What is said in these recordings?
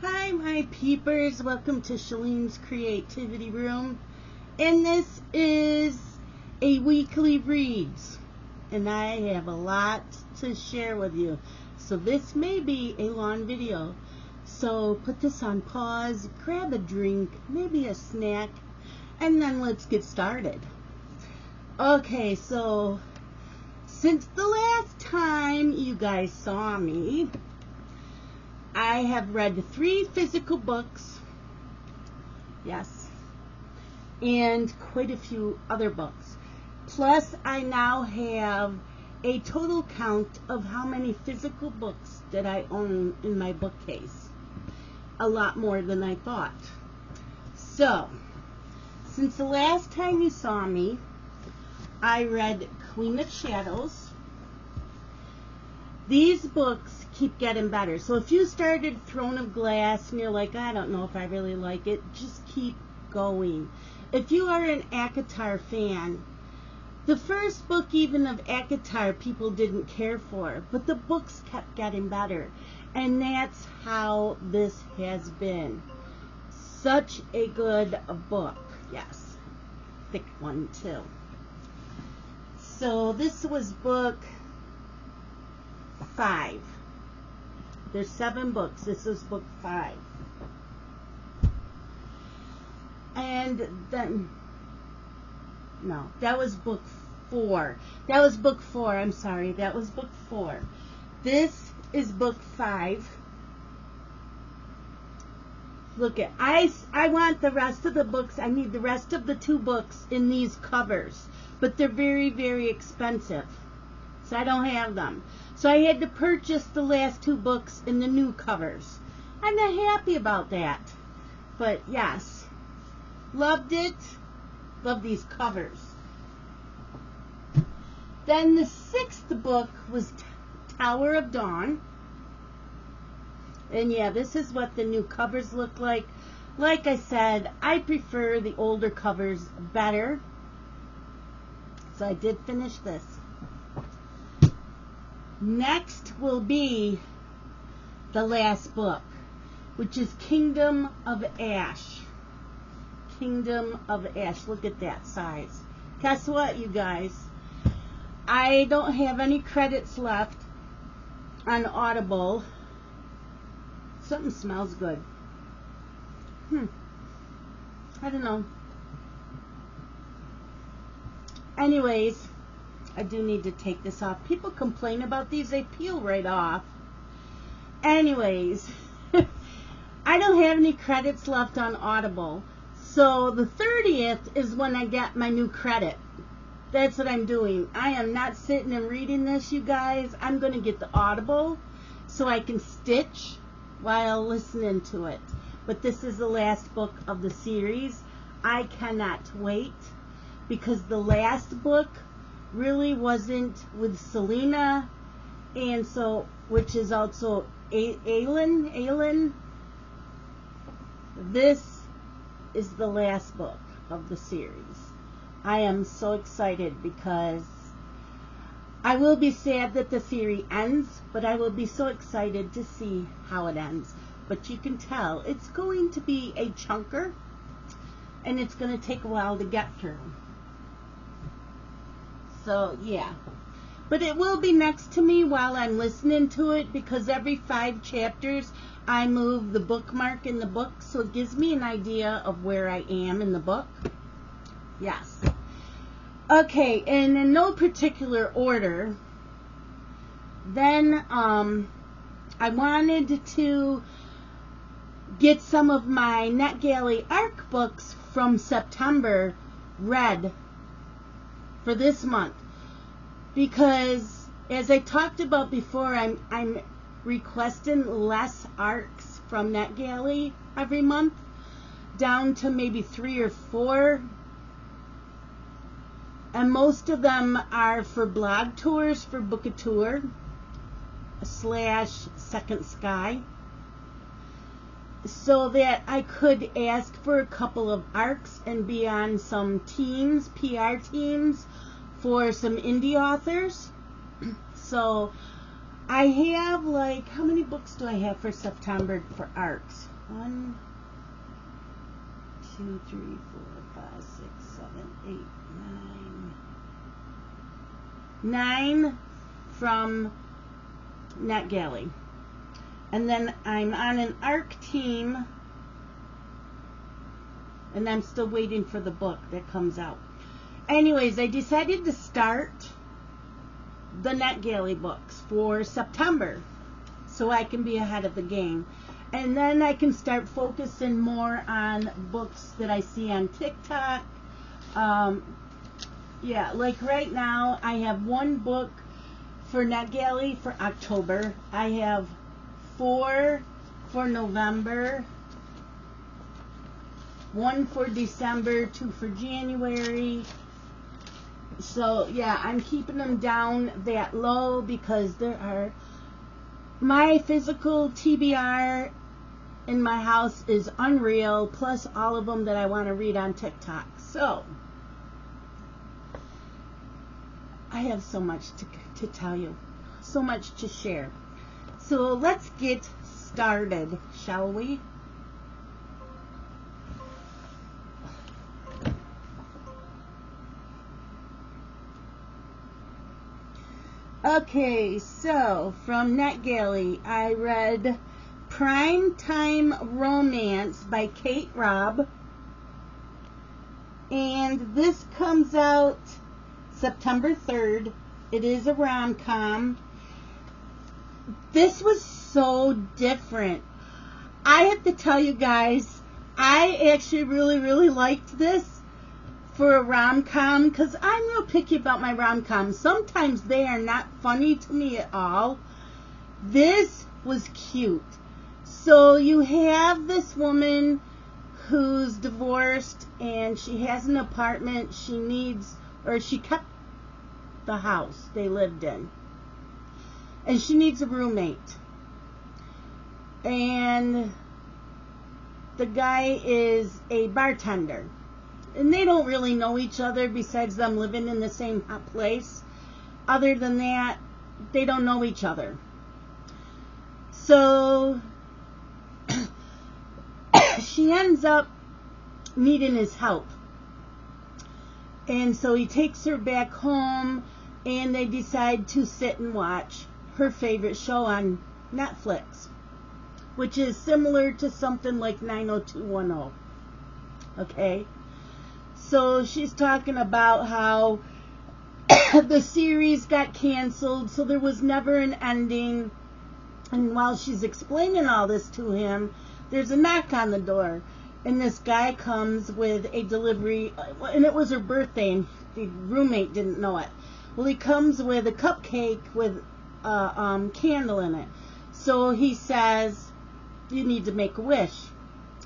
Hi, my peepers. Welcome to Shalene's Creativity Room. And this is a weekly reads. And I have a lot to share with you. So this may be a long video. So put this on pause, grab a drink, maybe a snack, and then let's get started. Okay, so since the last time you guys saw me, I have read 3 physical books, yes, and quite a few other books. Plus, I now have a total count of how many physical books that I own in my bookcase. A lot more than I thought. So, since the last time you saw me, I read Queen of Shadows. These books keep getting better. So if you started Throne of Glass and you're like, I don't know if I really like it, just keep going. If you are an ACOTAR fan, the first book even of ACOTAR people didn't care for, but the books kept getting better. And that's how this has been. Such a good book. Yes. Thick one too. So this was book 5. There's 7 books. This is book 5. And then, no, that was book 4. That was book 4. I'm sorry. That was book 4. This is book 5. Look at, I want the rest of the books. I need the rest of the 2 books in these covers. But they're very, very expensive. So I don't have them. So I had to purchase the last 2 books in the new covers. I'm not happy about that. But yes, loved it. Love these covers. Then the 6th book was Tower of Dawn. And yeah, this is what the new covers look like. Like I said, I prefer the older covers better. So I did finish this. Next will be the last book, which is Kingdom of Ash. Kingdom of Ash. Look at that size. Guess what, you guys? I don't have any credits left on Audible. Something smells good. I don't know. Anyways, I do need to take this off. People complain about these. They peel right off. Anyways, I don't have any credits left on Audible. So the 30th is when I get my new credit. That's what I'm doing. I am not sitting and reading this, you guys. I'm going to get the Audible so I can stitch while listening to it. But this is the last book of the series. I cannot wait because the last book really wasn't with Selena, and so, which is also Aylin. This is the last book of the series. I am so excited because I will be sad that the series ends, but I will be so excited to see how it ends. But you can tell it's going to be a chunker, and it's going to take a while to get through. So, yeah. But it will be next to me while I'm listening to it because every 5 chapters I move the bookmark in the book so it gives me an idea of where I am in the book. Yes. Okay, and in no particular order, then I wanted to get some of my NetGalley ARC books from September read for this month, because as I talked about before, I'm requesting less ARCs from NetGalley every month, down to maybe 3 or 4, and most of them are for blog tours for Book-A-Tour / Second Sky, so that I could ask for a couple of ARCs and be on some teams, PR teams, for some indie authors. So I have like, how many books do I have for September for art? 1, 2, 3, 4, 5, 6, 7, 8, 9 from NetGalley. And then I'm on an ARC team, and I'm still waiting for the book that comes out. Anyways, I decided to start the NetGalley books for September so I can be ahead of the game. And then I can start focusing more on books that I see on TikTok. Yeah, like right now I have 1 book for NetGalley for October. I have 4 for November, 1 for December, 2 for January. So yeah, I'm keeping them down that low because there are, my physical TBR in my house is unreal, plus all of them that I want to read on TikTok. So I have so much to tell you, so much to share. So let's get started, shall we? Okay, so from NetGalley, I read Primetime Romance by Kate Robb. And this comes out September 3rd. It is a rom-com. This was so different. I have to tell you guys, I actually really liked this for a rom-com because I'm real picky about my rom-coms. Sometimes they are not funny to me at all. This was cute. So you have this woman who's divorced and she has an apartment. She needs, or she kept the house they lived in, and she needs a roommate. And the guy is a bartender, and they don't really know each other besides them living in the same place. Other than that, they don't know each other. So she ends up needing his help. And so he takes her back home, and they decide to sit and watch her favorite show on Netflix, which is similar to something like 90210. Okay? So she's talking about how the series got canceled, so there was never an ending. And while she's explaining all this to him, there's a knock on the door. And this guy comes with a delivery, and it was her birthday, and the roommate didn't know it. Well, he comes with a cupcake with a candle in it. So he says, you need to make a wish.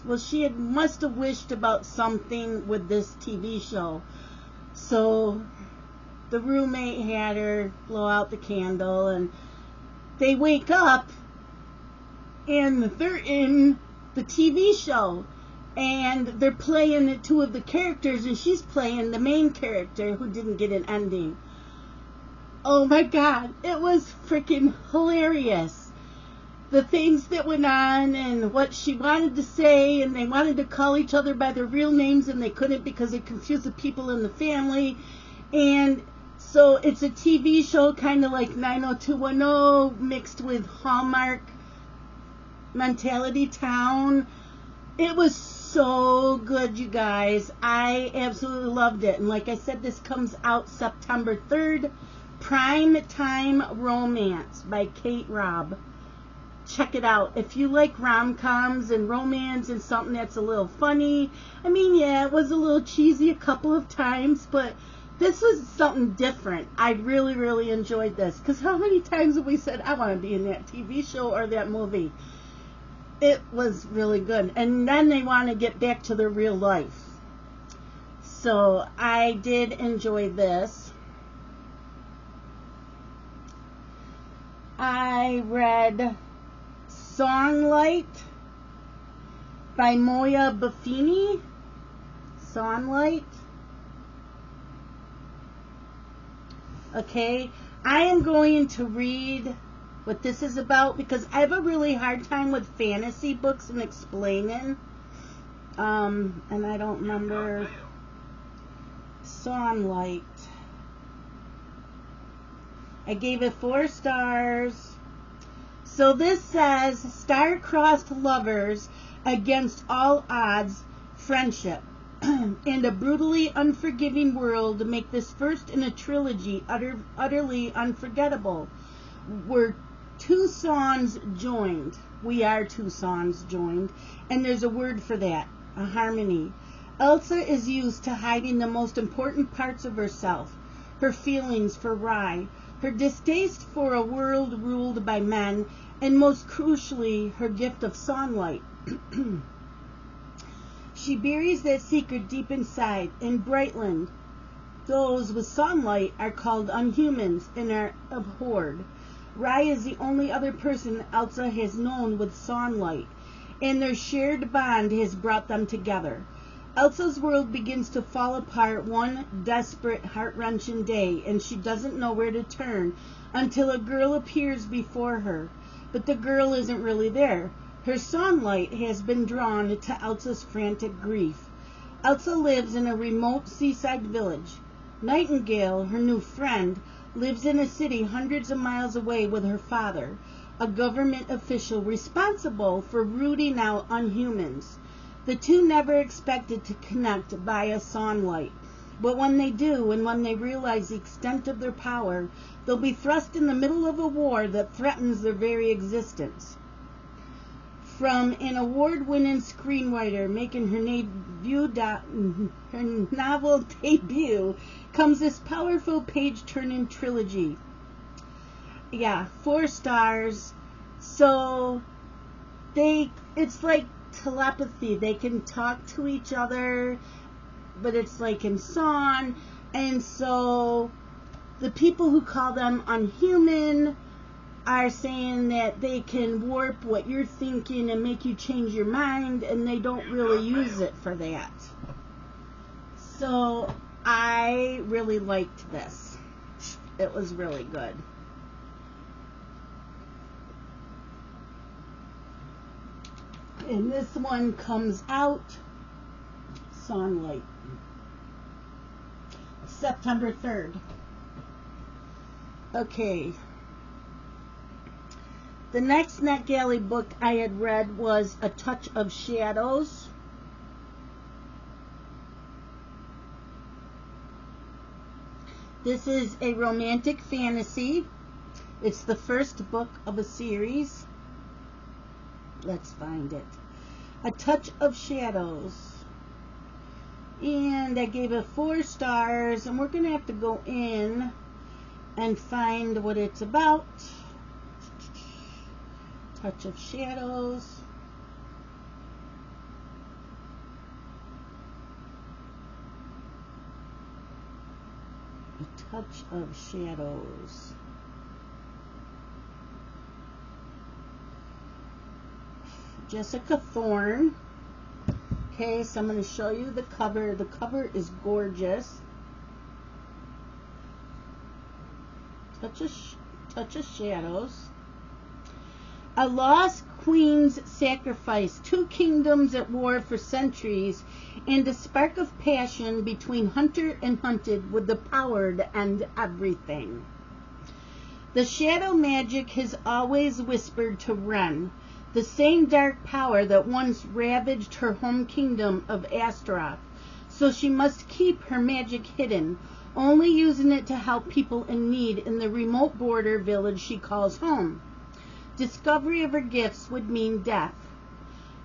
Well, she must have wished about something with this TV show. So the roommate had her blow out the candle, and they wake up, and they're in the TV show. And they're playing 2 of the characters, and she's playing the main character who didn't get an ending. Oh my God, it was freaking hilarious. The things that went on and what she wanted to say, and they wanted to call each other by their real names, and they couldn't because it confused the people in the family. And so it's a TV show kind of like 90210 mixed with Hallmark Mentality Town. It was so good, you guys. I absolutely loved it. And like I said, this comes out September 3rd. Primetime Romance by Kate Robb. Check it out. If you like rom-coms and romance and something that's a little funny. I mean, yeah, it was a little cheesy a couple of times, but this was something different. I really enjoyed this. Because how many times have we said, I want to be in that TV show or that movie? It was really good. And then they want to get back to their real life. So I did enjoy this. I read Songlight by Moya Buffini. Songlight. Okay. I am going to read what this is about, because I have a really hard time with fantasy books and explaining. And I don't remember. Sunlight. I gave it 4 stars. So this says, star-crossed lovers against all odds, friendship. And a brutally unforgiving world make this first in a trilogy utterly unforgettable. We're 2 songs joined. We are 2 songs joined. And there's a word for that, a harmony. Elsa is used to hiding the most important parts of herself, her feelings for Rye, her distaste for a world ruled by men, and most crucially, her gift of sunlight. She buries that secret deep inside. In Brightland, those with sunlight are called unhumans and are abhorred. Rye is the only other person Elsa has known with sunlight, and their shared bond has brought them together. Elsa's world begins to fall apart one desperate, heart-wrenching day, and she doesn't know where to turn until a girl appears before her. But the girl isn't really there. Her sunlight has been drawn to Elsa's frantic grief. Elsa lives in a remote seaside village. Nightingale, her new friend, lives in a city hundreds of miles away with her father, a government official responsible for rooting out unhumans. The two never expected to connect via sunlight, but when they do, and when they realize the extent of their power, they'll be thrust in the middle of a war that threatens their very existence. From an award-winning screenwriter making her novel debut comes this powerful page-turning trilogy. Yeah, 4 stars. So it's like telepathy. They can talk to each other, but it's like in song. And so the people who call them unhuman are saying that they can warp what you're thinking and make you change your mind, and they don't really use it for that. So I really liked this. It was really good. And this one comes out Sunlight, September 3rd. Okay. The next NetGalley book I had read was A Touch of Shadows. This is a romantic fantasy. It's the first book of a series. Let's find it. A Touch of Shadows. And I gave it 4 stars, and we're going to have to go in and find what it's about. Touch of Shadows. A Touch of Shadows. Jessica Thorne. Okay, so I'm going to show you the cover. The cover is gorgeous. Touch of Shadows. A lost queen's sacrifice, 2 kingdoms at war for centuries, and a spark of passion between hunter and hunted with the power to end everything. The shadow magic has always whispered to Ren, the same dark power that once ravaged her home kingdom of Astaroth, so she must keep her magic hidden, only using it to help people in need in the remote border village she calls home. Discovery of her gifts would mean death.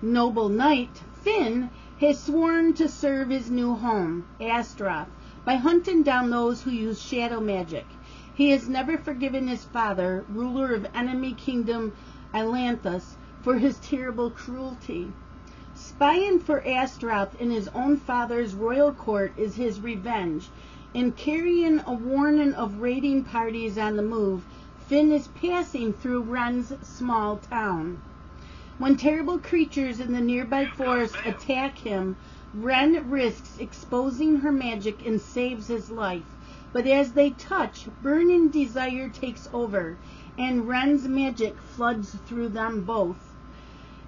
Noble knight Finn has sworn to serve his new home, Astaroth, by hunting down those who use shadow magic. He has never forgiven his father, ruler of enemy kingdom Atlantis, for his terrible cruelty. Spying for Astaroth in his own father's royal court is his revenge, and carrying a warning of raiding parties on the move, Finn is passing through Ren's small town. When terrible creatures in the nearby forest attack him, Ren risks exposing her magic and saves his life. But as they touch, burning desire takes over, and Ren's magic floods through them both.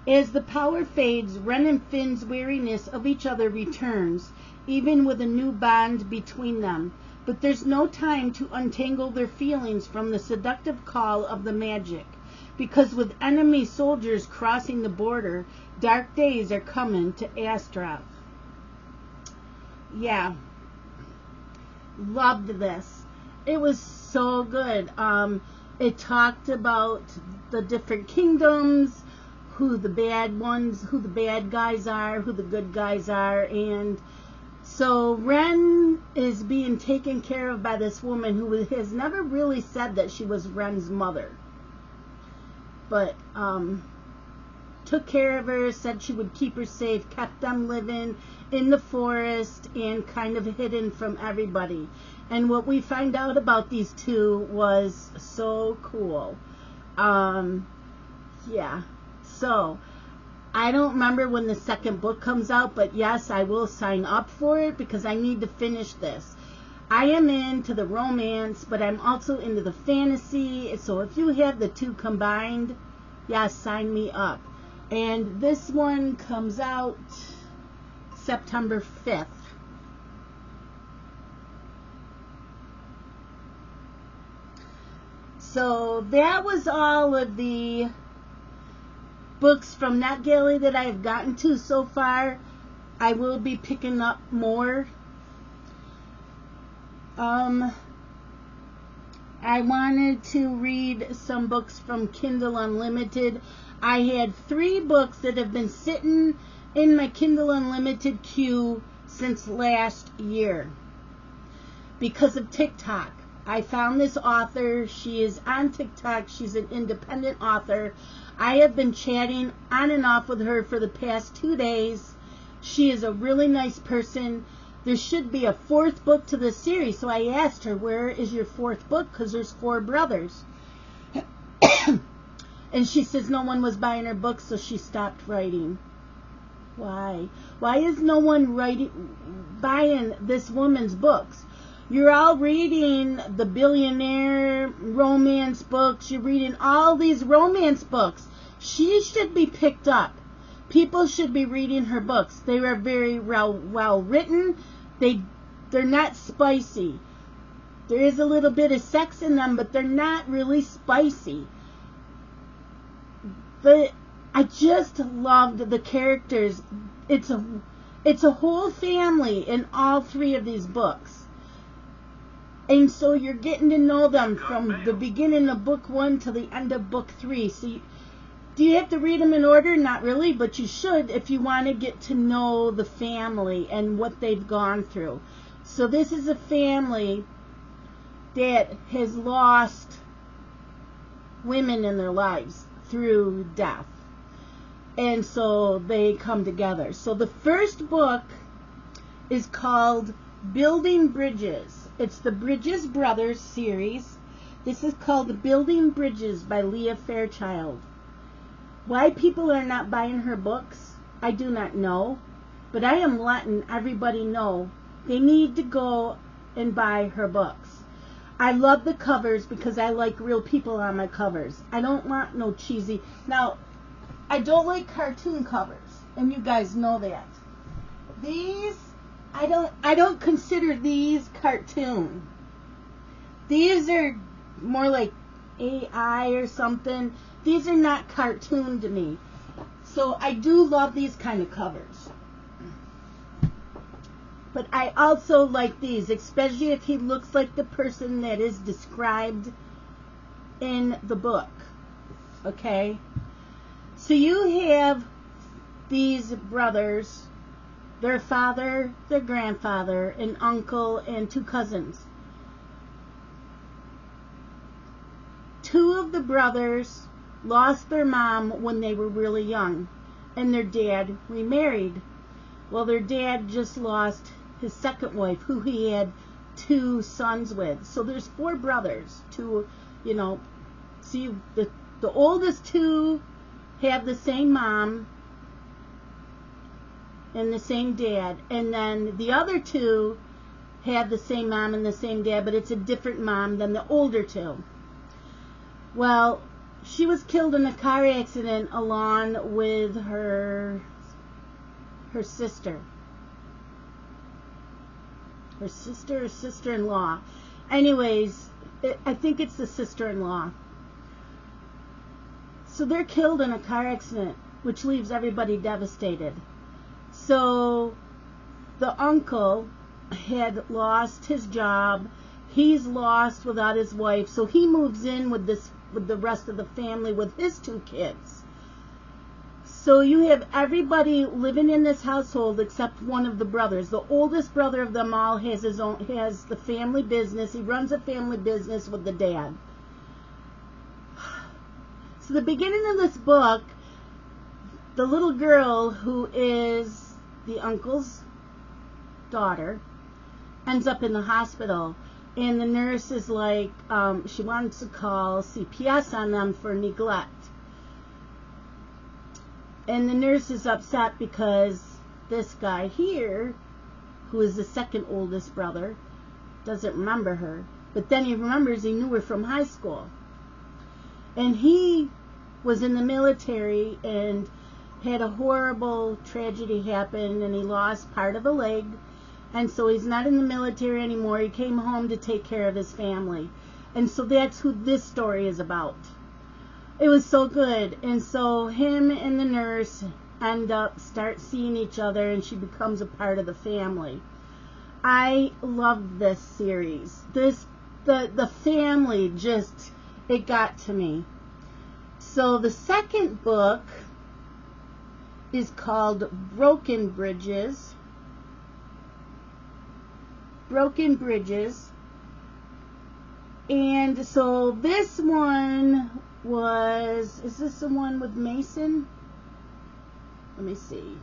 As the power fades, Ren and Finn's wariness of each other returns, even with a new bond between them. But there's no time to untangle their feelings from the seductive call of the magic, because with enemy soldiers crossing the border, dark days are coming to Astaroth. Yeah, loved this. It was so good. It talked about the different kingdoms, who the bad guys are, who the good guys are, and so Ren is being taken care of by this woman who has never really said that she was Ren's mother, but took care of her, said she would keep her safe, kept them living in the forest and kind of hidden from everybody. And what we find out about these two was so cool. Yeah. So, I don't remember when the second book comes out, but yes, I will sign up for it because I need to finish this. I am into the romance, but I'm also into the fantasy. So if you have the two combined, yes, sign me up. And this one comes out September 5th. So that was all of the books from NetGalley that I've gotten to so far. I will be picking up more. I wanted to read some books from Kindle Unlimited. I had 3 books that have been sitting in my Kindle Unlimited queue since last year because of TikTok. I found this author. She is on TikTok. She's an independent author. I have been chatting on and off with her for the past 2 days. She is a really nice person. There should be a 4th book to the series. So I asked her, where is your 4th book? Because there's 4 brothers. And she says no one was buying her books, so she stopped writing. Why? Why is no one buying this woman's books? You're all reading the billionaire romance books. You're reading all these romance books. She should be picked up. People should be reading her books. They are very well written. They're not spicy. There is a little bit of sex in them, but they're not really spicy. But I just loved the characters. It's a whole family in all 3 of these books. And so you're getting to know them from the beginning of book 1 to the end of book 3. So do you have to read them in order? Not really, but you should if you want to get to know the family and what they've gone through. So this is a family that has lost women in their lives through death. And so they come together. So the first book is called Building Bridges. It's the Bridges Brothers series. This is called Building Bridges by Leah Fairchild. Why people are not buying her books, I do not know. But I am letting everybody know they need to go and buy her books. I love the covers because I like real people on my covers. I don't want no cheesy. Now, I don't like cartoon covers, and you guys know that. These, I don't consider these cartoon. These are more like AI or something. These are not cartoon to me. So I do love these kind of covers. But I also like these, especially if he looks like the person that is described in the book. Okay? So you have these brothers, their father, their grandfather, an uncle, and 2 cousins. 2 of the brothers lost their mom when they were really young, and their dad remarried. Well, their dad just lost his second wife, who he had 2 sons with. So there's 4 brothers. 2, see, the oldest 2 have the same mom and the same dad, and then the other 2 have the same mom and the same dad, but it's a different mom than the older 2. Well, she was killed in a car accident along with her sister. Her sister or sister-in-law. Anyways, I think it's the sister-in-law. So they're killed in a car accident, which leaves everybody devastated. So the uncle had lost his job. He's lost without his wife. So he moves in with the rest of the family with his 2 kids. So you have everybody living in this household except one of the brothers. The oldest brother of them all has the family business. He runs a family business with the dad. So the beginning of this book, the little girl who is the uncle's daughter ends up in the hospital, and the nurse is like, she wants to call CPS on them for neglect. And the nurse is upset because this guy here, who is the second oldest brother, doesn't remember her. But then he remembers he knew her from high school. And he was in the military and had a horrible tragedy happen, and he lost part of a leg. And so he's not in the military anymore. He came home to take care of his family. And so that's who this story is about. It was so good. And so him and the nurse start seeing each other, and she becomes a part of the family. I love this series. The family just, it got to me. So the second book is called Broken Bridges. Broken Bridges. And so this one is this the one with Mason? Let me see.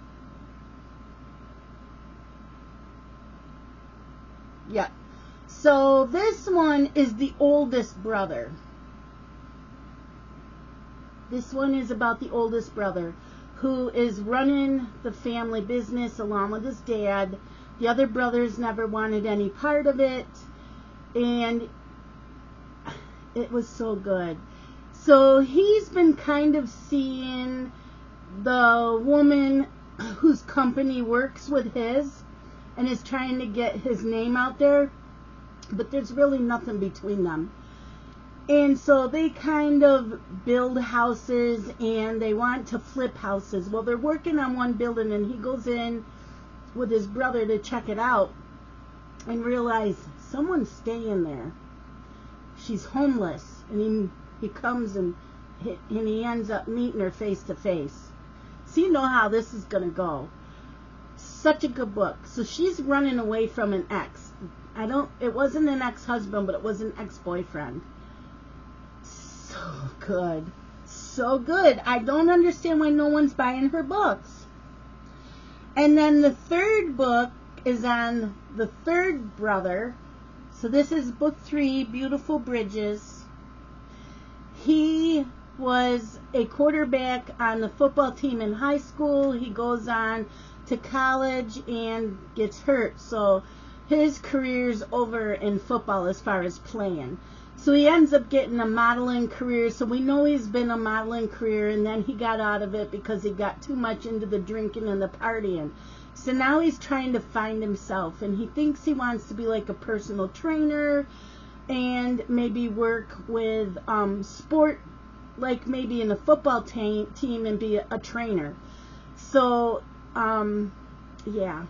Yeah. So this one is the oldest brother. This one is about the oldest brother who is running the family business along with his dad. The other brothers never wanted any part of it, and it was so good. So he's been kind of seeing the woman whose company works with his and is trying to get his name out there, but there's really nothing between them. And so they kind of build houses, and they want to flip houses. Well, they're working on one building, and he goes in with his brother to check it out and realize someone's staying there. She's homeless, and he comes and he ends up meeting her face to face. So you know how this is going to go. Such a good book. So she's running away from an ex. It wasn't an ex-husband, but it was an ex-boyfriend. So good. So good. I don't understand why no one's buying her books. And then the third book is on the third brother. So this is book 3, Beautiful Bridges. He was a quarterback on the football team in high school. He goes on to college and gets hurt. So his career's over in football as far as playing. So he ends up getting a modeling career. So we know he's been a modeling career, and then he got out of it because he got too much into the drinking and the partying. So now he's trying to find himself, and he thinks he wants to be like a personal trainer and maybe work with sport, like maybe in a football team and be a trainer. So, yeah.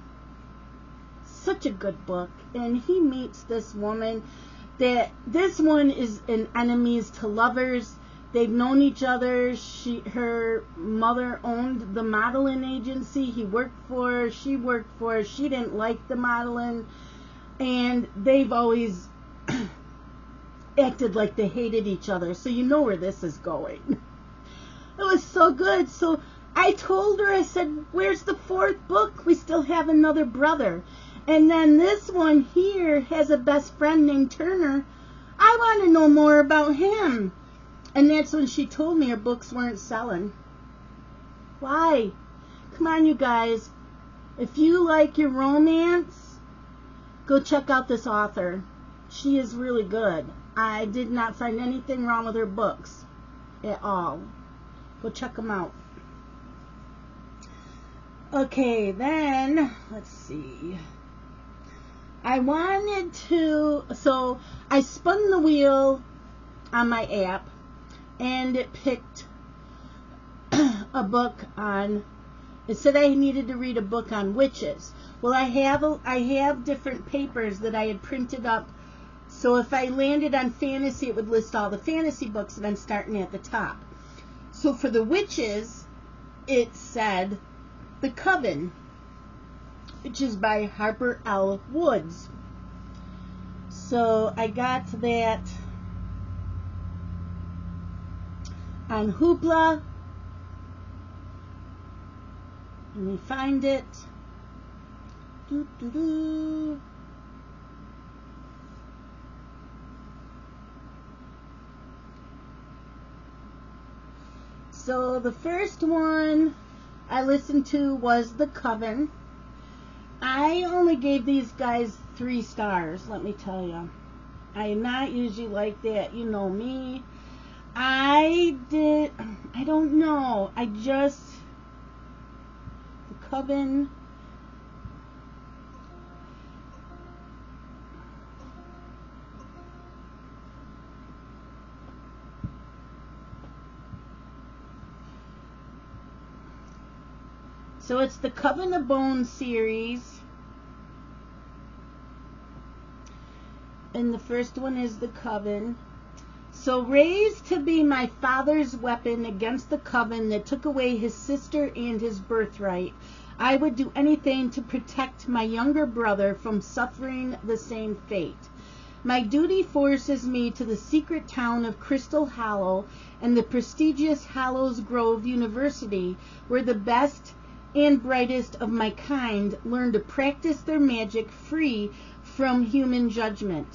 Such a good book. And he meets this woman. This one is an enemies to lovers. They've known each other. Her mother owned the modeling agency. He worked for her. She worked for her. She didn't like the modeling. And they've always acted like they hated each other. So you know where this is going. It was so good. So I told her, I said, where's the 4th book? We still have another brother. And then this one here has a best friend named Turner. I want to know more about him. And that's when she told me her books weren't selling. Why? Come on, you guys. If you like your romance, go check out this author. She is really good. I did not find anything wrong with her books at all. Go check them out. Okay, then, let's see. So I spun the wheel on my app, and it picked a book on, it said I needed to read a book on witches. Well, I have different papers that I had printed up, so if I landed on fantasy, it would list all the fantasy books, and I'm starting at the top. So for the witches, it said The Coven, which is by Harper L. Woods. So I got that on Hoopla. Let me find it. Doo-doo-doo. So the first one I listened to was The Coven. I only gave these guys 3 stars, let me tell you. I am not usually like that, you know me. I don't know. The Coven. So it's the Coven of Bones series. And the first one is The Coven. So raised to be my father's weapon against the coven that took away his sister and his birthright, I would do anything to protect my younger brother from suffering the same fate. My duty forces me to the secret town of Crystal Hollow and the prestigious Hallows Grove University, where the best and brightest of my kind learn to practice their magic free from human judgment.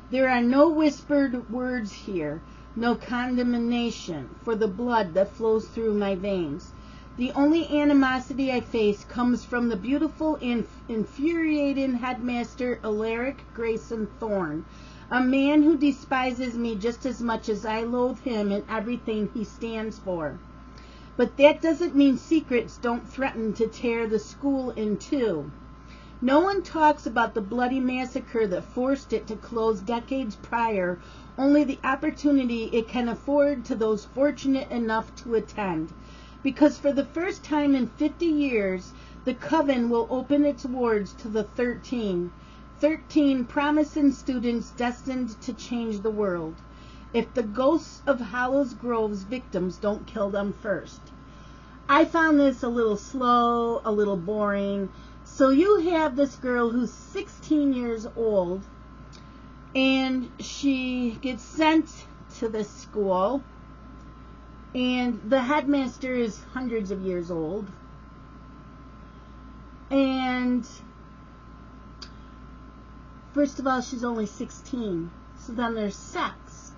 There are no whispered words here, no condemnation for the blood that flows through my veins. The only animosity I face comes from the beautiful and infuriating headmaster Alaric Grayson Thorne, a man who despises me just as much as I loathe him and everything he stands for. But that doesn't mean secrets don't threaten to tear the school in two. No one talks about the bloody massacre that forced it to close decades prior, only the opportunity it can afford to those fortunate enough to attend. Because for the first time in 50 years, the Coven will open its wards to the 13 promising students destined to change the world, if the ghosts of Hallows Grove's victims don't kill them first. I found this a little slow, a little boring. So you have this girl who's 16 years old, and she gets sent to this school, and the headmaster is hundreds of years old, and first of all, she's only 16, so then there's sex,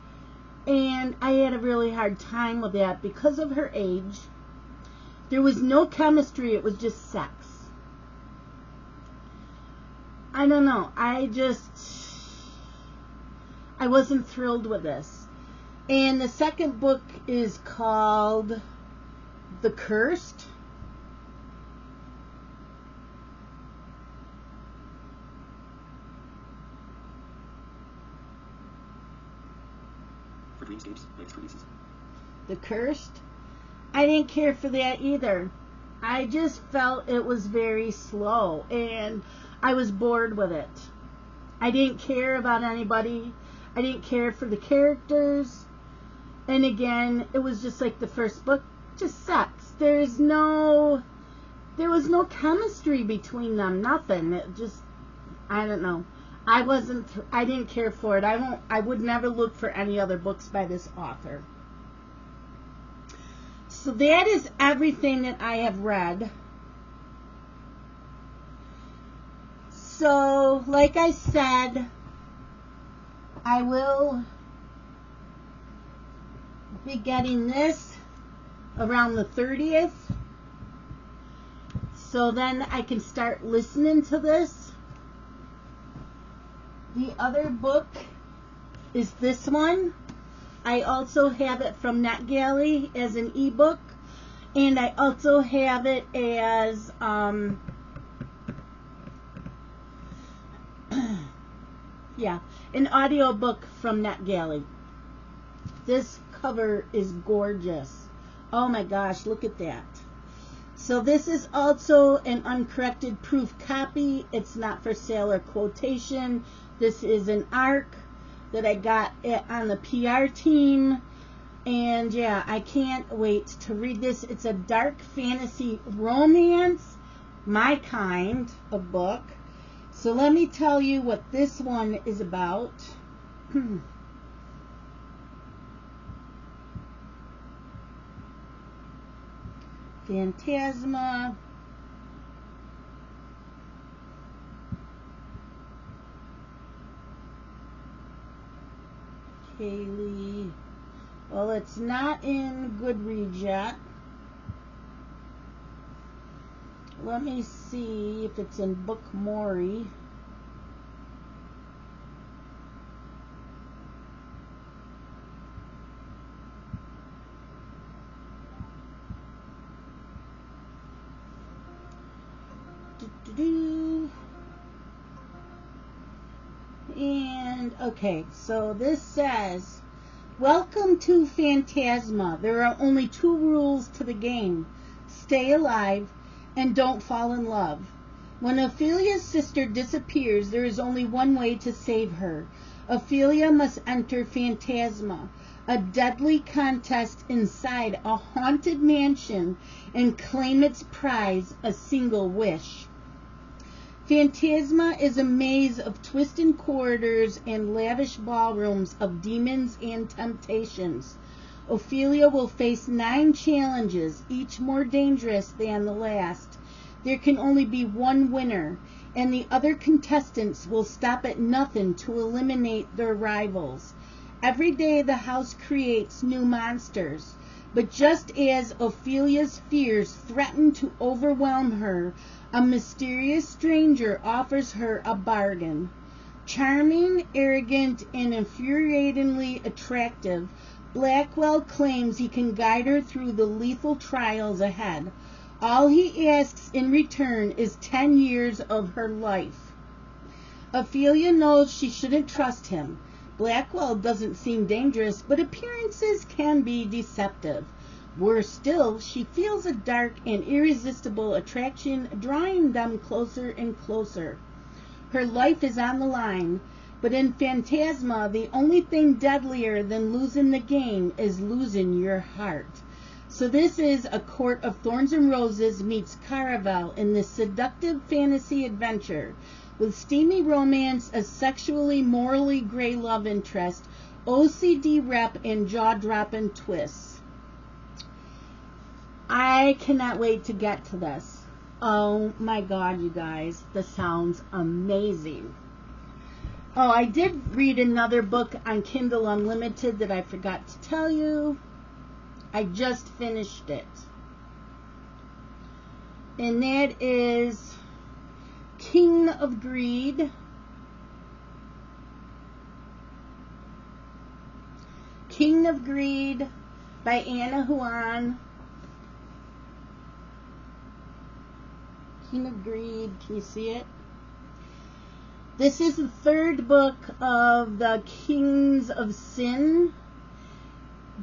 and I had a really hard time with that because of her age. There was no chemistry, it was just sex. I don't know. I wasn't thrilled with this. And the second book is called The Cursed. For Dreamscapes, latest releases. The Cursed. I didn't care for that either. I just felt it was very slow, and I was bored with it. I didn't care about anybody. I didn't care for the characters. And again, it was just like the first book, just sex. There was no chemistry between them, nothing. It just, I don't know. I didn't care for it. I would never look for any other books by this author. So that is everything that I have read. So, like I said, I will be getting this around the 30th. So then I can start listening to this. The other book is this one. I also have it from NetGalley as an ebook, and I also have it as yeah, an audiobook from NetGalley. This cover is gorgeous. Oh my gosh, look at that. So this is also an uncorrected proof copy. It's not for sale or quotation. This is an ARC that I got on the PR team. And yeah, I can't wait to read this. It's a dark fantasy romance, my kind of book. So let me tell you what this one is about. Phantasma. Kaylee. Well, it's not in Goodreads yet. Let me see if it's in Book Mori. And okay, so this says, welcome to Phantasma. There are only 2 rules to the game. Stay alive and don't fall in love. When Ophelia's sister disappears, there is only one way to save her. Ophelia must enter Phantasma, a deadly contest inside a haunted mansion, and claim its prize, a single wish. Phantasma is a maze of twisted corridors and lavish ballrooms of demons and temptations. Ophelia will face 9 challenges, each more dangerous than the last. There can only be one winner, and the other contestants will stop at nothing to eliminate their rivals. Every day the house creates new monsters, but just as Ophelia's fears threaten to overwhelm her, a mysterious stranger offers her a bargain. Charming, arrogant, and infuriatingly attractive, Blackwell claims he can guide her through the lethal trials ahead. All he asks in return is 10 years of her life. Ophelia knows she shouldn't trust him. Blackwell doesn't seem dangerous, but appearances can be deceptive. Worse still, she feels a dark and irresistible attraction drawing them closer and closer. Her life is on the line, but in Phantasma, the only thing deadlier than losing the game is losing your heart. So this is A Court of Thorns and Roses meets Caraval in this seductive fantasy adventure, with steamy romance, a sexually, morally gray love interest, OCD rep, and jaw-dropping twists. I cannot wait to get to this. Oh my god, you guys, this sounds amazing. Oh, I did read another book on Kindle Unlimited that I forgot to tell you. I just finished it. And that is King of Greed. King of Greed by Anna Huan. King of Greed, can you see it? This is the 3rd book of the Kings of Sin.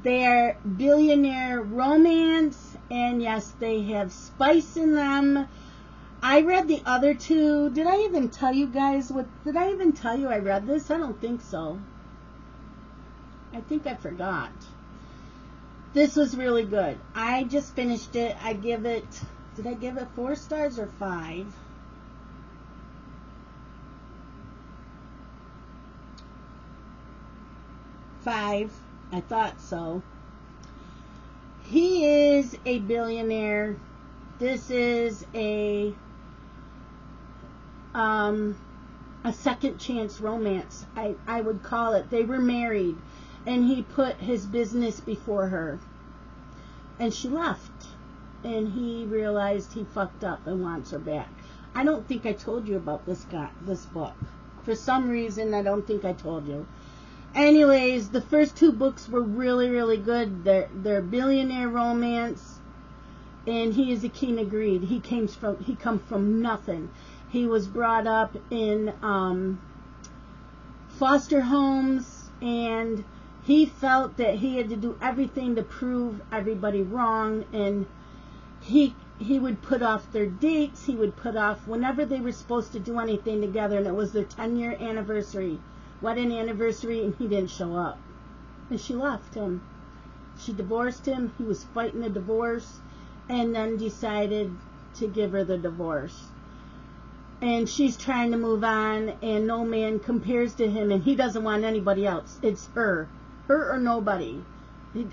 They're billionaire romance, and yes, they have spice in them. I read the other 2. Did I even tell you guys did I even tell you I read this? I don't think so. I think I forgot. This was really good. I just finished it. Did I give it 4 stars or 5? 5. I thought so. He is a billionaire. This is a second chance romance, I would call it. They were married, and he put his business before her, and she left, and he realized he fucked up and wants her back. I don't think I told you about this book. For some reason, I don't think I told you. Anyways, the first 2 books were really, really good. They're billionaire romance, and he is a king of greed. He comes from nothing. He was brought up in foster homes, and he felt that he had to do everything to prove everybody wrong, and he would put off their dates. He would put off whenever they were supposed to do anything together, and it was their 10-year anniversary, wedding anniversary, and he didn't show up. And she left him. She divorced him. He was fighting a divorce, and then decided to give her the divorce. And she's trying to move on, and no man compares to him, and he doesn't want anybody else. It's her or nobody.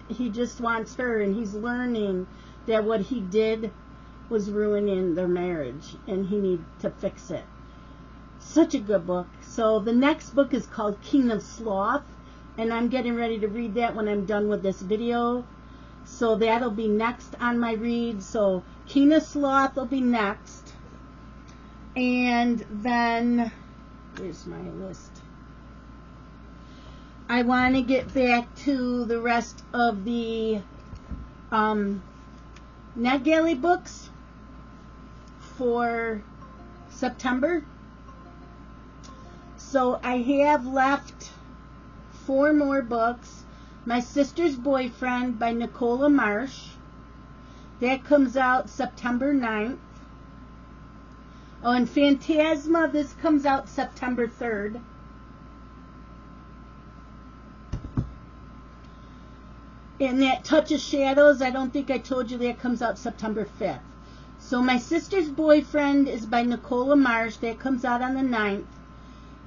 He just wants her, and he's learning that what he did was ruining their marriage, and he needs to fix it. Such a good book. So the next book is called King of Sloth, and I'm getting ready to read that when I'm done with this video. So that'll be next on my read. So King of Sloth will be next. And then, where's my list? I want to get back to the rest of the NetGalley books for September. So I have left 4 more books. My Sister's Boyfriend by Nicola Marsh. That comes out September 9th. Oh, and Phantasma, this comes out September 3rd. And that Touch of Shadows, I don't think I told you that comes out September 5th. So My Sister's Boyfriend is by Nicola Marsh. That comes out on the 9th.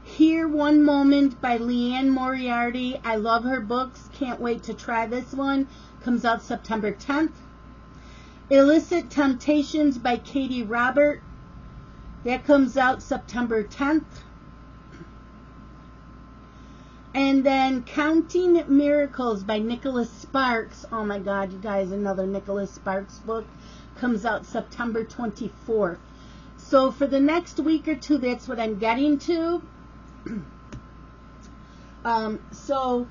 Here One Moment by Leanne Moriarty. I love her books. Can't wait to try this one. Comes out September 10th. Illicit Temptations by Katie Robert. That comes out September 10th. And then Counting Miracles by Nicholas Sparks. Oh my God, you guys, another Nicholas Sparks book. Comes out September 24th. So for the next week or 2, that's what I'm getting to. So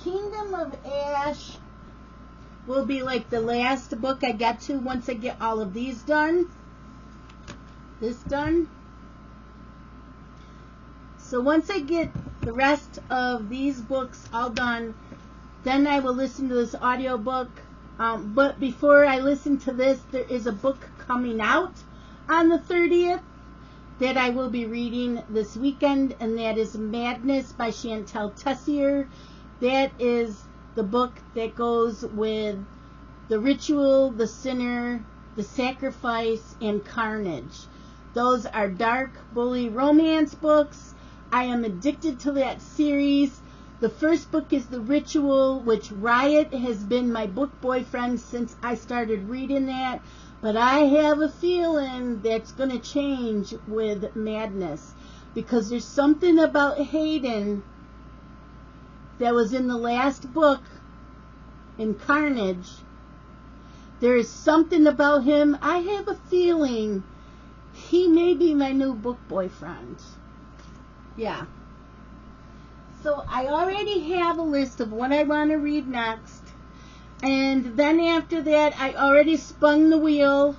Kingdom of Ash will be like the last book I get to once I get all of these done. This done. So once I get the rest of these books all done, then I will listen to this audiobook. But before I listen to this, there is a book coming out on the 30th that I will be reading this weekend, and that is Madness by Chantel Tessier. That is the book that goes with The Ritual, The Sinner, The Sacrifice, and Carnage. Those are dark, bully romance books. I am addicted to that series. The first book is The Ritual, which Riot has been my book boyfriend since I started reading that. But I have a feeling that's going to change with Madness, because there's something about Hayden that was in the last book, in Carnage. There is something about him. I have a feeling he may be my new book boyfriend. Yeah. So I already have a list of what I want to read next. And then after that, I already spun the wheel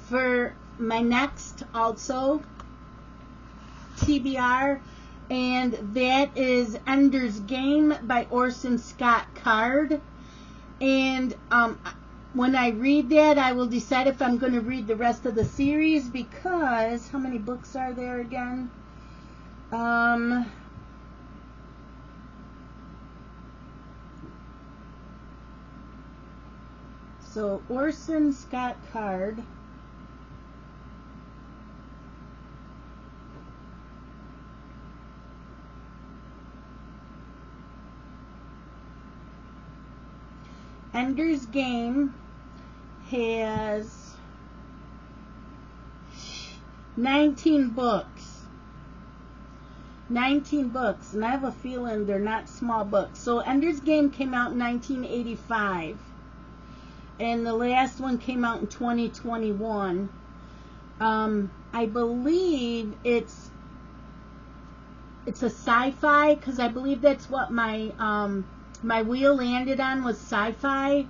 for my next also TBR. And that is Ender's Game by Orson Scott Card. And when I read that, I will decide if I'm going to read the rest of the series, because how many books are there again? So Orson Scott Card. Ender's Game has 19 books. 19 books, and I have a feeling they're not small books. So Ender's Game came out in 1985, and the last one came out in 2021. I believe it's it's a sci-fi, because I believe that's what my my wheel landed on, was sci-fi.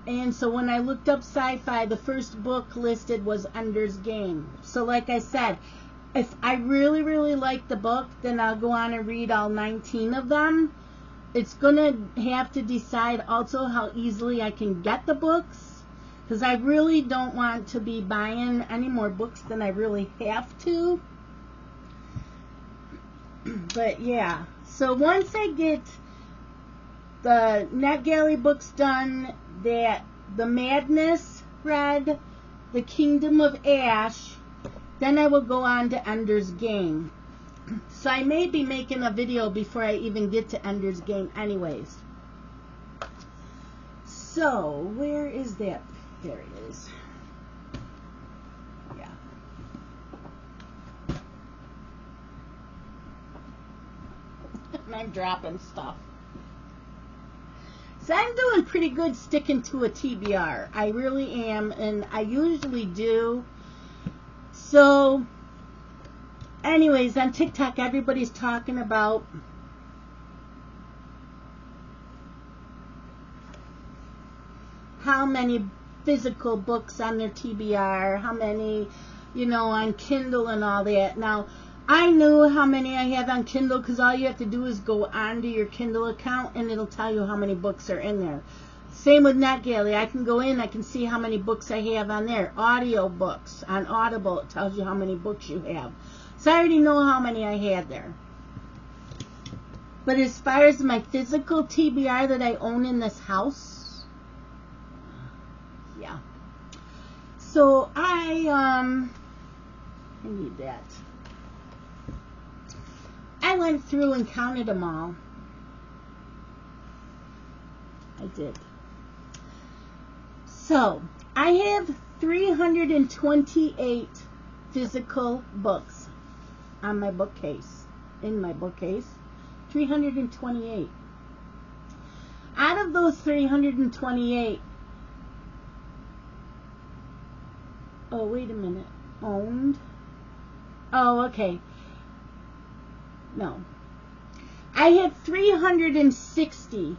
And so when I looked up sci-fi, the first book listed was Ender's Game. So like I said, if I really, really like the book, then I'll go on and read all 19 of them. It's going to have to decide also how easily I can get the books, because I really don't want to be buying any more books than I really have to. But yeah, so once I get the NetGalley books done, that the Madness read, the Kingdom of Ash, then I will go on to Ender's Game. So I may be making a video before I even get to Ender's Game anyways. So, where is that? There it is. Yeah. I'm dropping stuff. So I'm doing pretty good sticking to a TBR. I really am, and I usually do. So, anyways, on TikTok, everybody's talking about how many physical books on their TBR, how many, you know, on Kindle and all that. Now, I knew how many I have on Kindle, because all you have to do is go onto your Kindle account and it'll tell you how many books are in there. Same with NetGalley. I can go in, I can see how many books I have on there. Audio books on Audible, it tells you how many books you have. So I already know how many I had there. But as far as my physical TBR that I own in this house, yeah. So I need that. I went through and counted them all. I did. So, I have 328 physical books on my bookcase, in my bookcase. 328. Out of those 328, oh, wait a minute, owned? Oh, okay. No. I have 360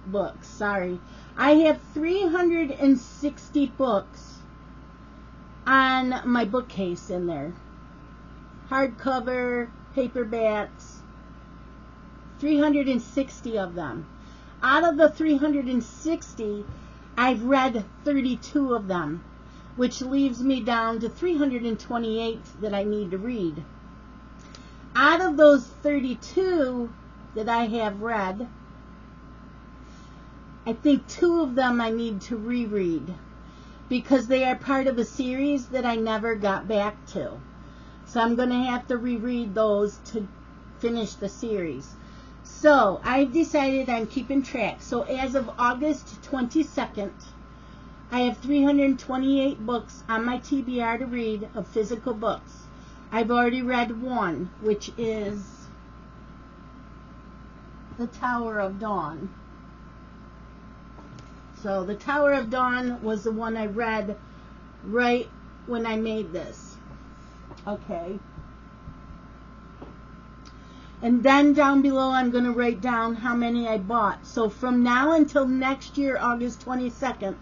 books, sorry. I have 360 books on my bookcase in there. Hardcover, paperbacks, 360 of them. Out of the 360, I've read 32 of them, which leaves me down to 328 that I need to read. Out of those 32 that I have read, I think 2 of them I need to reread, because they are part of a series that I never got back to. So I'm going to have to reread those to finish the series. So I've decided I'm keeping track. So as of August 22nd, I have 328 books on my TBR to read of physical books. I've already read one, which is The Tower of Dawn. So The Tower of Dawn was the one I read right when I made this. Okay. And then down below I'm going to write down how many I bought. So from now until next year, August 22nd,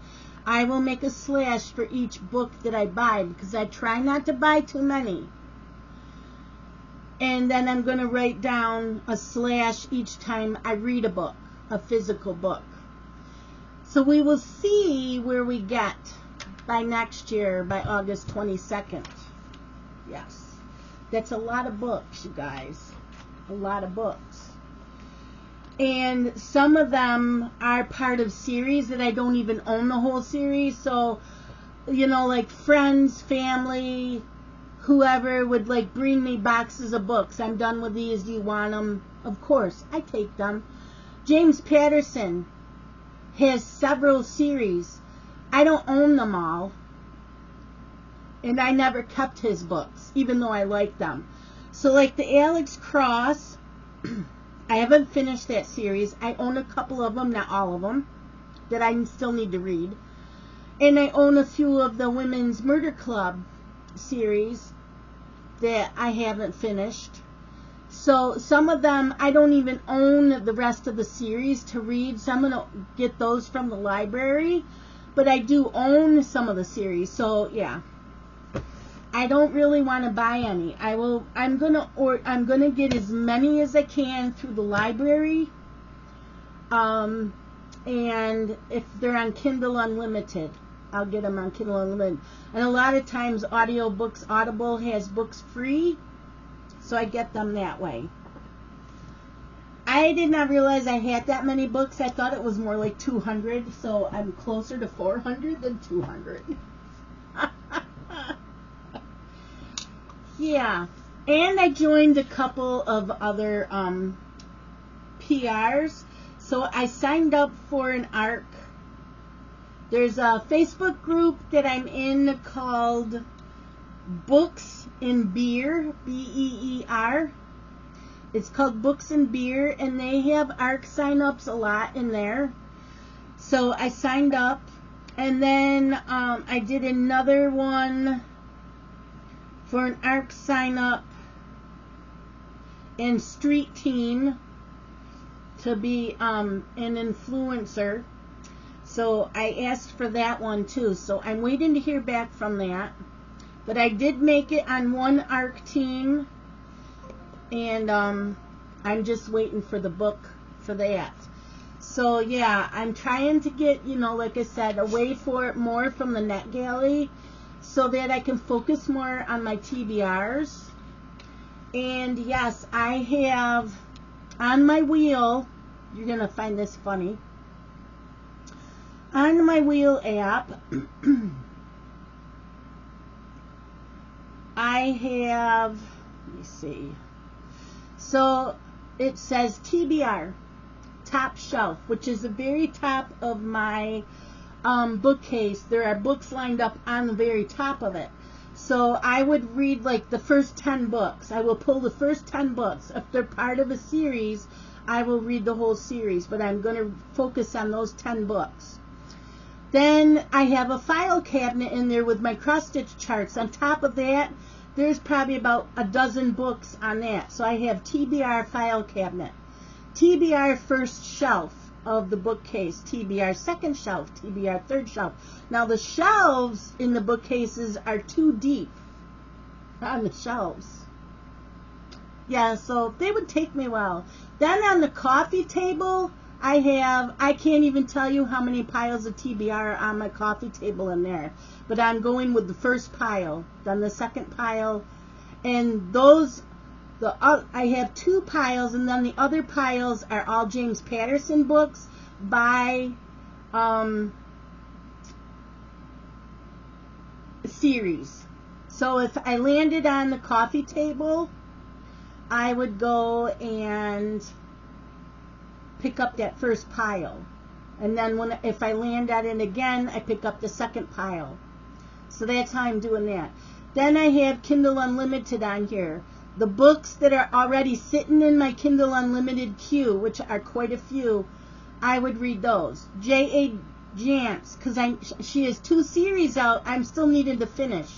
I will make a slash for each book that I buy, because I try not to buy too many. And then I'm going to write down a slash each time I read a book, a physical book. So we will see where we get by next year, by August 22nd. Yes. That's a lot of books, you guys. A lot of books. And some of them are part of series that I don't even own the whole series. So, you know, like friends, family, whoever would like bring me boxes of books. I'm done with these. Do you want them? Of course, I take them. James Patterson has several series. I don't own them all. And I never kept his books, even though I like them. So like the Alex Cross, I haven't finished that series. I own a couple of them, not all of them, that I still need to read. And I own a few of the Women's Murder Club series that I haven't finished. So some of them, I don't even own the rest of the series to read. So I'm going to get those from the library. But I do own some of the series. So yeah, I don't really want to buy any. I'm gonna get as many as I can through the library. And if they're on Kindle Unlimited, I'll get them on Kindle Unlimited. And a lot of times audiobooks, Audible has books free, so I get them that way. I did not realize I had that many books. I thought it was more like 200, so I'm closer to 400 than 200. Yeah, and I joined a couple of other PRs. So I signed up for an ARC. There's a Facebook group that I'm in called Books and Beer, B-E-E-R. It's called Books and Beer, and they have ARC sign-ups a lot in there. So I signed up, and then I did another one for an ARC sign-up in Street Team to be an influencer. So I asked for that one too. So I'm waiting to hear back from that. But I did make it on one ARC team, and I'm just waiting for the book for that. So yeah, I'm trying to get, like I said, away more from the NetGalley so that I can focus more on my TBRs. And yes, I have on my wheel, you're going to find this funny, on my wheel app, I have, let me see, so it says TBR, top shelf, which is the very top of my bookcase. There are books lined up on the very top of it. So I would read like the first 10 books. I will pull the first 10 books. If they're part of a series, I will read the whole series, but I'm going to focus on those 10 books. Then I have a file cabinet in there with my cross-stitch charts. On top of that, there's probably about a dozen books on that. So I have TBR file cabinet, TBR first shelf of the bookcase, TBR second shelf, TBR third shelf. Now the shelves in the bookcases are too deep on the shelves. Yeah, so they would take me a while. Then on the coffee table, I can't even tell you how many piles of TBR are on my coffee table in there. But I'm going with the first pile, then the second pile, and those, I have 2 piles, and then the other piles are all James Patterson books by series. So if I landed on the coffee table, I would go and pick up that first pile, and then if I land at it again, I pick up the second pile. So that's how I'm doing that. Then I have Kindle Unlimited on here. The books that are already sitting in my Kindle Unlimited queue, which are quite a few, I would read those. J.A. Jance, because she has 2 series out I'm still needing to finish.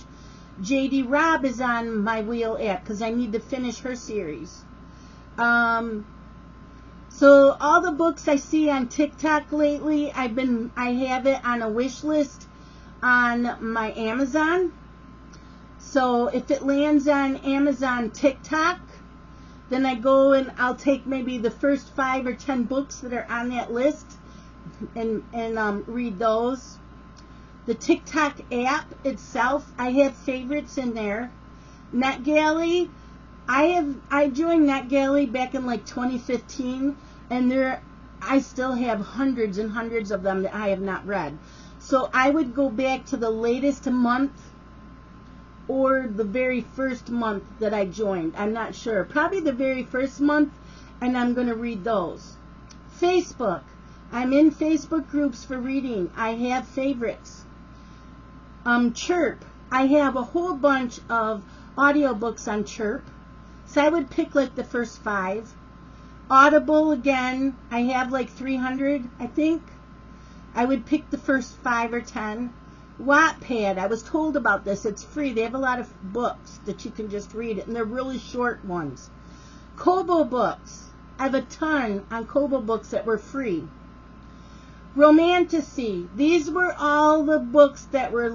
J.D. Robb is on my wheel app because I need to finish her series. So all the books I see on TikTok lately, I have it on a wish list on my Amazon. So if it lands on Amazon TikTok, then I go and I'll take maybe the first 5 or 10 books that are on that list and read those. The TikTok app itself, I have favorites in there. NetGalley, I joined NetGalley back in like 2015, and I still have hundreds and hundreds of them that I have not read. So I would go back to the latest month or the very first month that I joined. I'm not sure. Probably the very first month, and I'm going to read those. Facebook. I'm in Facebook groups for reading. I have favorites. Chirp. I have a whole bunch of audiobooks on Chirp. So I would pick like the first 5. Audible, again, I have like 300, I think. I would pick the first 5 or 10. Wattpad, I was told about this. It's free. They have a lot of books that you can just read it, and they're really short ones. Kobo books. I have a ton on Kobo books that were free. Romantasy. These were all the books that were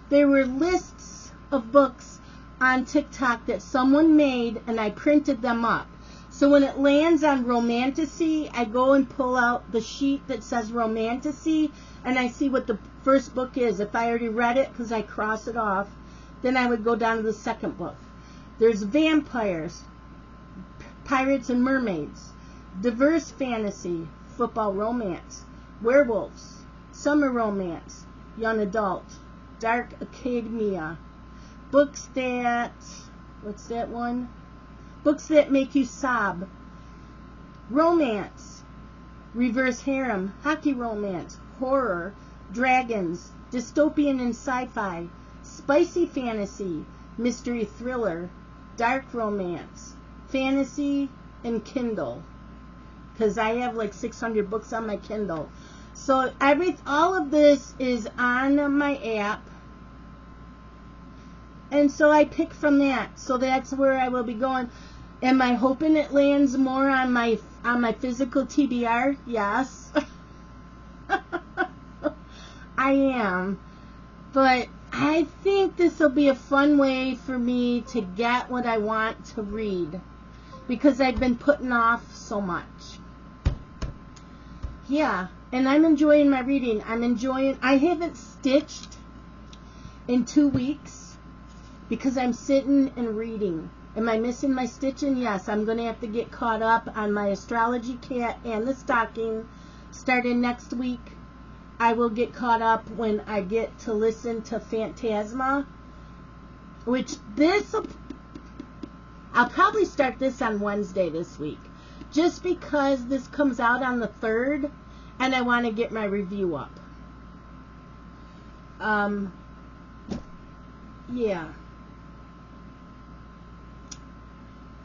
they were lists of books on TikTok that someone made, and I printed them up. So when it lands on Romantasy, I go and pull out the sheet that says Romantasy, and I see what the first book is. If I already read it, because I cross it off, then I would go down to the second book. There's vampires, pirates and mermaids, diverse fantasy, football romance, werewolves, summer romance, young adult, dark academia, books that, what's that one? Books that make you sob, romance, reverse harem, hockey romance, horror, dragons, dystopian and sci-fi, spicy fantasy, mystery thriller, dark romance, fantasy, and Kindle. Because I have like 600 books on my Kindle. So all of this is on my app. And so I pick from that. So that's where I will be going. Am I hoping it lands more on my physical TBR? Yes. I am. But I think this will be a fun way for me to get what I want to read. Because I've been putting off so much. Yeah. And I'm enjoying my reading. I haven't stitched in 2 weeks because I'm sitting and reading. Am I missing my stitching? Yes, I'm going to have to get caught up on my astrology cat and the stocking. Starting next week, I will get caught up when I get to listen to Phantasma, which I'll probably start this on Wednesday this week, just because this comes out on the 3rd, and I want to get my review up. Yeah.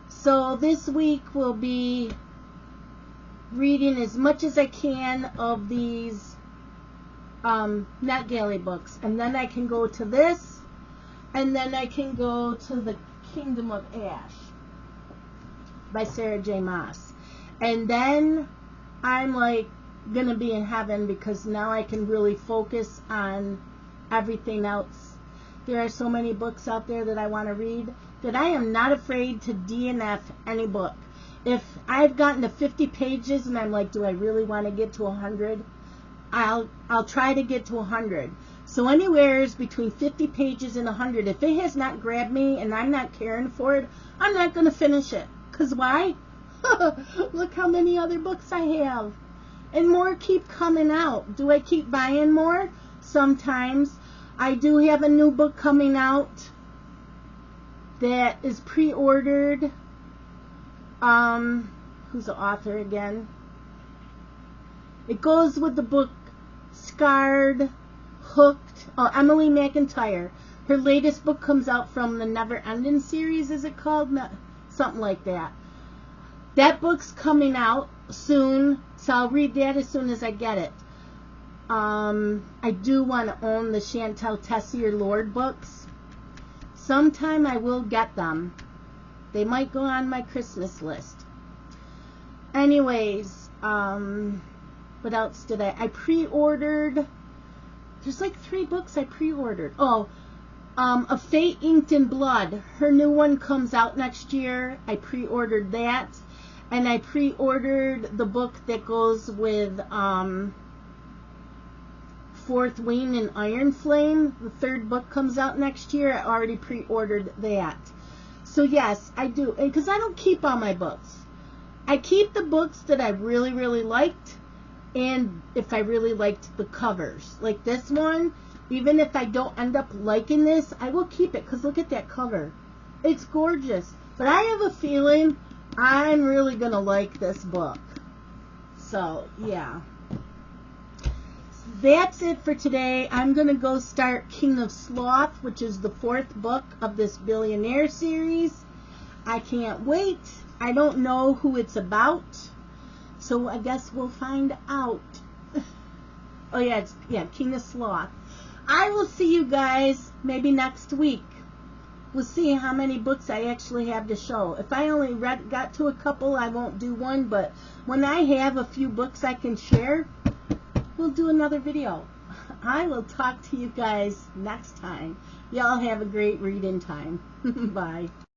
So this week will be reading as much as I can of these NetGalley books. And then I can go to this. And then I can go to The Kingdom of Ash by Sarah J. Maas. And then I'm like going to be in heaven because now I can really focus on everything else. There are so many books out there that I want to read that I am not afraid to DNF any book. If I've gotten to 50 pages and I'm like, do I really want to get to 100? I'll try to get to 100. So anywhere's between 50 pages and 100. If it has not grabbed me and I'm not caring for it, I'm not going to finish it. Because why? Look how many other books I have. And more keep coming out. Do I keep buying more? Sometimes. I do have a new book coming out that is pre-ordered. Who's the author again? It goes with the book Scarred, Hooked. Oh, Emily McIntyre. Her latest book comes out from the Never Ending series, is it called? No, something like that. That book's coming out soon, so I'll read that as soon as I get it. I do want to own the Chantal Tessier Lord books. Sometime I will get them. They might go on my Christmas list. Anyways, what else did I pre-ordered? There's like 3 books I pre-ordered. Oh, A Fate Inked in Blood. Her new one comes out next year. I pre-ordered that. And I pre-ordered the book that goes with Fourth Wing and Iron Flame. The 3rd book comes out next year. I already pre-ordered that. So yes, I do. Because I don't keep all my books. I keep the books that I really, really liked. And if I really liked the covers. Like this one, even if I don't end up liking this, I will keep it. Because look at that cover. It's gorgeous. But I have a feeling I'm really going to like this book. So, yeah. That's it for today. I'm going to go start King of Sloth, which is the 4th book of this Billionaire series. I can't wait. I don't know who it's about, so I guess we'll find out. Oh, yeah, King of Sloth. I will see you guys maybe next week. we'll see how many books I actually have to show. If I only got to a couple, I won't do one, but when I have a few books I can share, we'll do another video. I will talk to you guys next time. Y'all have a great reading time. Bye.